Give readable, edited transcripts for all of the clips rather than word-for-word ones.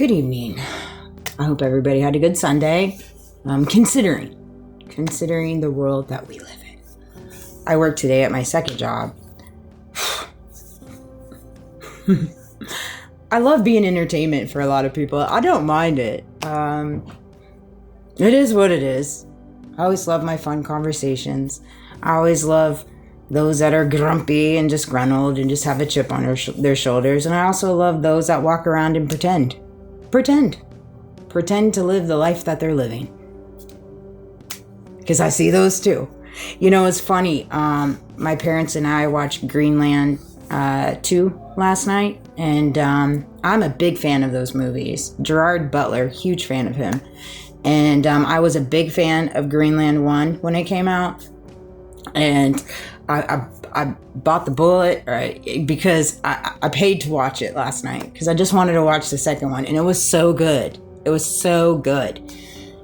Good evening. I hope everybody had a good Sunday. Considering the world that we live in. I work today at my second job. I love being entertainment for a lot of people. I don't mind it. It is what it is. I always love my fun conversations. I always love those that are grumpy and disgruntled and just have a chip on their shoulders. And I also love those that walk around and pretend to live the life that they're living. Because I see those too. You know, it's funny. My parents and I watched Greenland 2 last night. And I'm a big fan of those movies. Gerard Butler, huge fan of him. And I was a big fan of Greenland 1 when it came out. And I bought the bullet, right, because I paid to watch it last night because I just wanted to watch the second one, and it was so good. It was so good.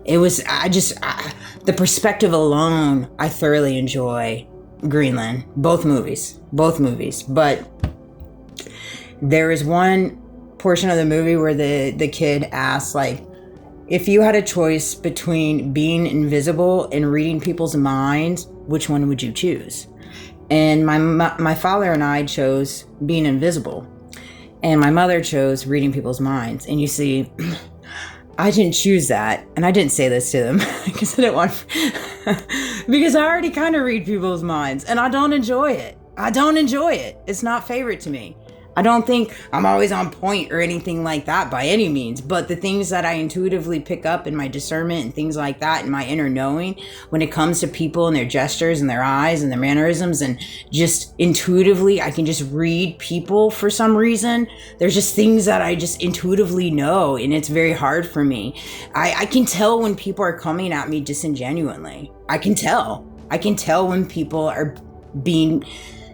It was the perspective alone. I thoroughly enjoy Greenland, both movies. But there is one portion of the movie where the kid asks, like, if you had a choice between being invisible and reading people's minds, which one would you choose? And my father and I chose being invisible. And my mother chose reading people's minds. And you see, I didn't choose that. And I didn't say this to them because I didn't want because I already kind of read people's minds. And I don't enjoy it. It's not favorite to me. I don't think I'm always on point or anything like that by any means, but the things that I intuitively pick up in my discernment and things like that in my inner knowing when it comes to people and their gestures and their eyes and their mannerisms, and just intuitively I can just read people for some reason. There's just things that I just intuitively know, and it's very hard for me. I can tell when people are coming at me disingenuinely. I can tell when people are being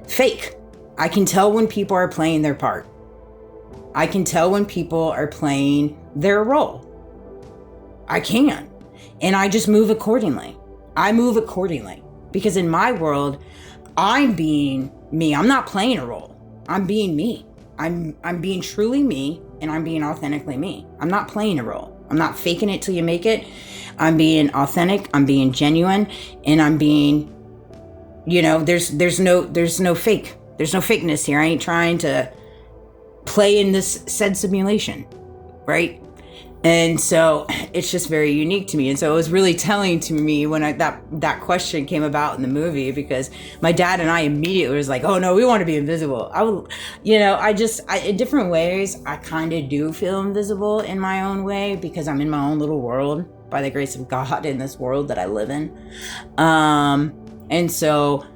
fake. I can tell when people are playing their part. I can tell when people are playing their role. I can. And I just move accordingly. Because in my world, I'm being me. I'm not playing a role. I'm being me. I'm being truly me, and I'm being authentically me. I'm not playing a role. I'm not faking it till you make it. I'm being authentic. I'm being genuine. And I'm being, there's no fake. There's no fakeness here. I ain't trying to play in this said simulation, right? And so it's just very unique to me. And so it was really telling to me when that question came about in the movie, because my dad and I immediately was like, oh no, we want to be invisible. In different ways, I kind of do feel invisible in my own way because I'm in my own little world by the grace of God in this world that I live in. And so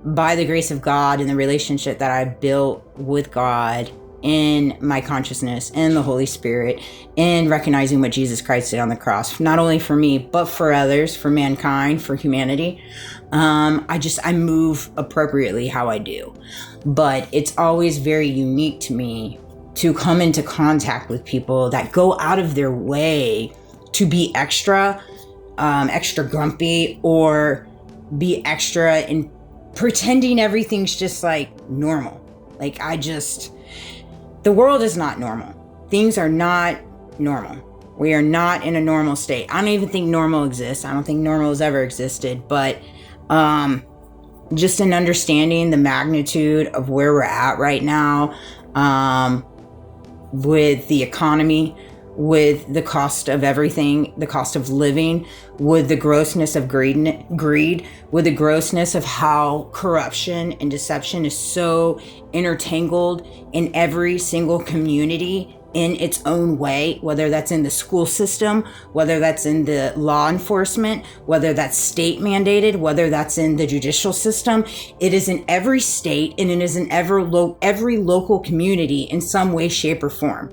by the grace of God and the relationship that I built with God in my consciousness and the Holy Spirit, and recognizing what Jesus Christ did on the cross, not only for me, but for others, for mankind, for humanity, I move appropriately how I do. But it's always very unique to me to come into contact with people that go out of their way to be extra grumpy, or be extra in pretending everything's just like normal. Like the world is not normal. Things are not normal. We are not in a normal state. I don't even think normal exists. I don't think normal has ever existed, but just in understanding the magnitude of where we're at right now, with the economy, with the cost of everything, the cost of living, with the grossness of greed, with the grossness of how corruption and deception is so intertangled in every single community in its own way, whether that's in the school system, whether that's in the law enforcement, whether that's state mandated, whether that's in the judicial system. It is in every state, and it is in every local community in some way, shape, or form.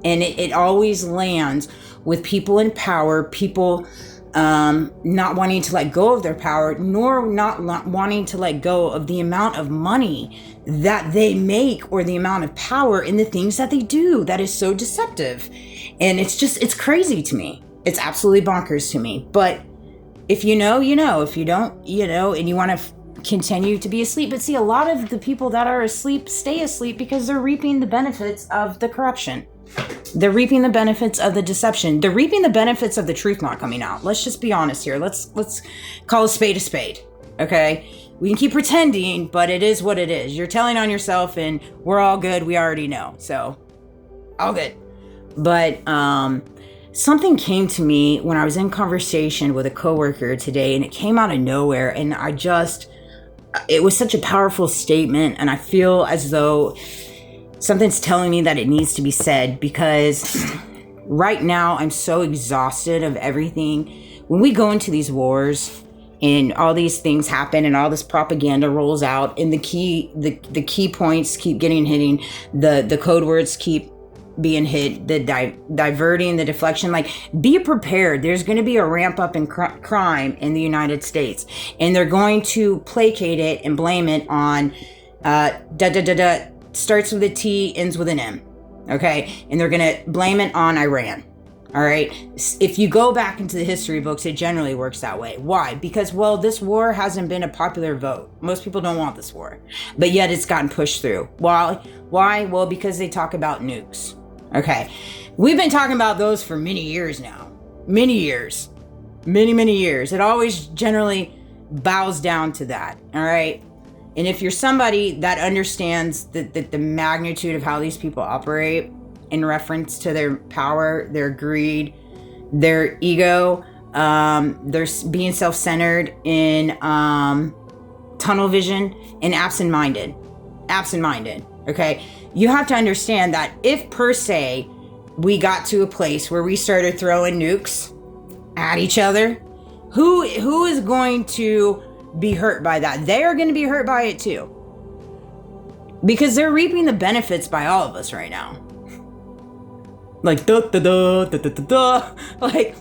And it always lands with people in power, people not wanting to let go of their power, nor not wanting to let go of the amount of money that they make, or the amount of power in the things that they do. That is so deceptive. And it's crazy to me. It's absolutely bonkers to me. But if you know, you know. If you don't, and you want to continue to be asleep. But see, a lot of the people that are asleep stay asleep because they're reaping the benefits of the corruption. They're reaping the benefits of the deception. They're reaping the benefits of the truth not coming out. Let's just be honest here. Let's call a spade, okay? We can keep pretending, but it is what it is. You're telling on yourself, and we're all good. We already know. So, all good. But something came to me when I was in conversation with a coworker today, and it came out of nowhere, and it was such a powerful statement, and I feel as though something's telling me that it needs to be said, because right now I'm so exhausted of everything. When we go into these wars and all these things happen and all this propaganda rolls out and the key points keep hitting, the code words keep being hit, the diverting, the deflection, like, be prepared. There's going to be a ramp up in crime in the United States, and they're going to placate it and blame it on starts with a T, ends with an M, okay? And they're going to blame it on Iran, all right? If you go back into the history books, it generally works that way. Why? Because, well, this war hasn't been a popular vote. Most people don't want this war, but yet it's gotten pushed through. Why? Well, because they talk about nukes, okay? We've been talking about those for many years now. Many years. Many years. It always generally bows down to that, all right? And if you're somebody that understands the magnitude of how these people operate in reference to their power, their greed, their ego, they're being self-centered, in tunnel vision, and absent-minded, okay? You have to understand that if, per se, we got to a place where we started throwing nukes at each other, who is going to be hurt by that? They are going to be hurt by it too, because they're reaping the benefits by all of us right now. Like like,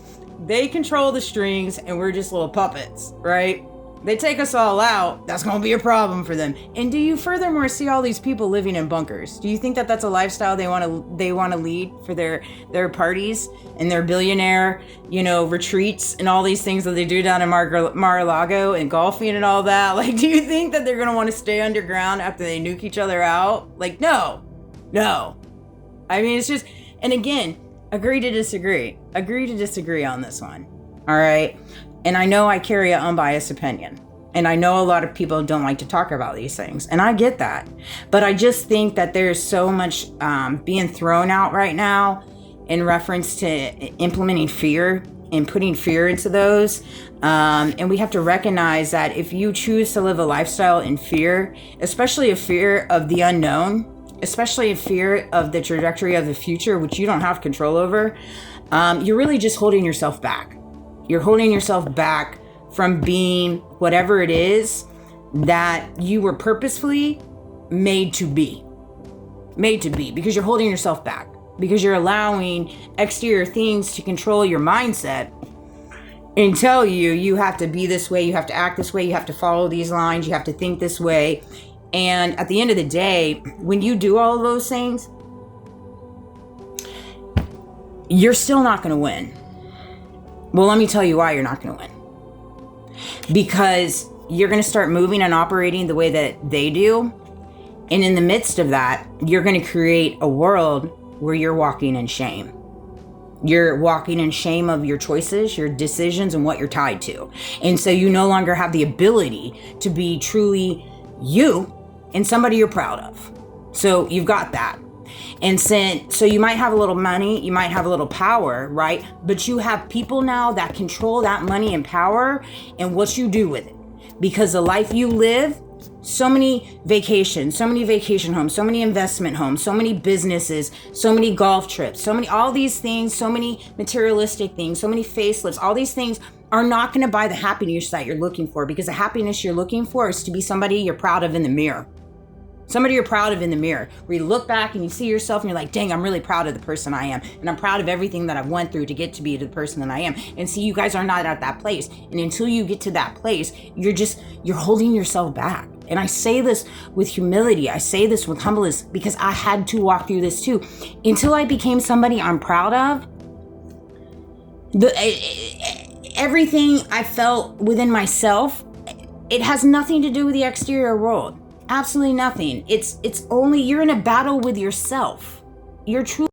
they control the strings and we're just little puppets, right? They take us all out, that's going to be a problem for them. And do you furthermore see all these people living in bunkers? Do you think that that's a lifestyle they want to lead for their parties and their billionaire, retreats and all these things that they do down in Mar-a-Lago and golfing and all that? Like, do you think that they're going to want to stay underground after they nuke each other out? Like, no. I mean, it's just, and again, agree to disagree on this one. All right. And I know I carry an unbiased opinion. And I know a lot of people don't like to talk about these things. And I get that. But I just think that there's so much being thrown out right now in reference to implementing fear and putting fear into those. And we have to recognize that if you choose to live a lifestyle in fear, especially a fear of the unknown, especially a fear of the trajectory of the future, which you don't have control over, you're really just holding yourself back. You're holding yourself back from being whatever it is that you were purposefully made to be, because you're holding yourself back, because you're allowing exterior things to control your mindset and tell you have to be this way, you have to act this way, you have to follow these lines, you have to think this way. And at the end of the day, when you do all of those things, you're still not going to win. Well, let me tell you why you're not going to win. Because you're going to start moving and operating the way that they do. And in the midst of that, you're going to create a world where you're walking in shame. You're walking in shame of your choices, your decisions, and what you're tied to. And so you no longer have the ability to be truly you and somebody you're proud of. So you've got that. And so you might have a little money, you might have a little power, right? But you have people now that control that money and power and what you do with it. Because the life you live, so many vacations, so many vacation homes, so many investment homes, so many businesses, so many golf trips, all these things, so many materialistic things, so many facelifts, all these things are not going to buy the happiness that you're looking for, because the happiness you're looking for is to be somebody you're proud of in the mirror. Somebody you're proud of in the mirror, where you look back and you see yourself and you're like, dang, I'm really proud of the person I am. And I'm proud of everything that I've went through to get to be the person that I am. And see, you guys are not at that place. And until you get to that place, you're holding yourself back. And I say this with humility. I say this with humbleness, because I had to walk through this too. Until I became somebody I'm proud of, everything I felt within myself It has nothing to do with the exterior world. Absolutely nothing. It's only, you're in a battle with yourself. You're truly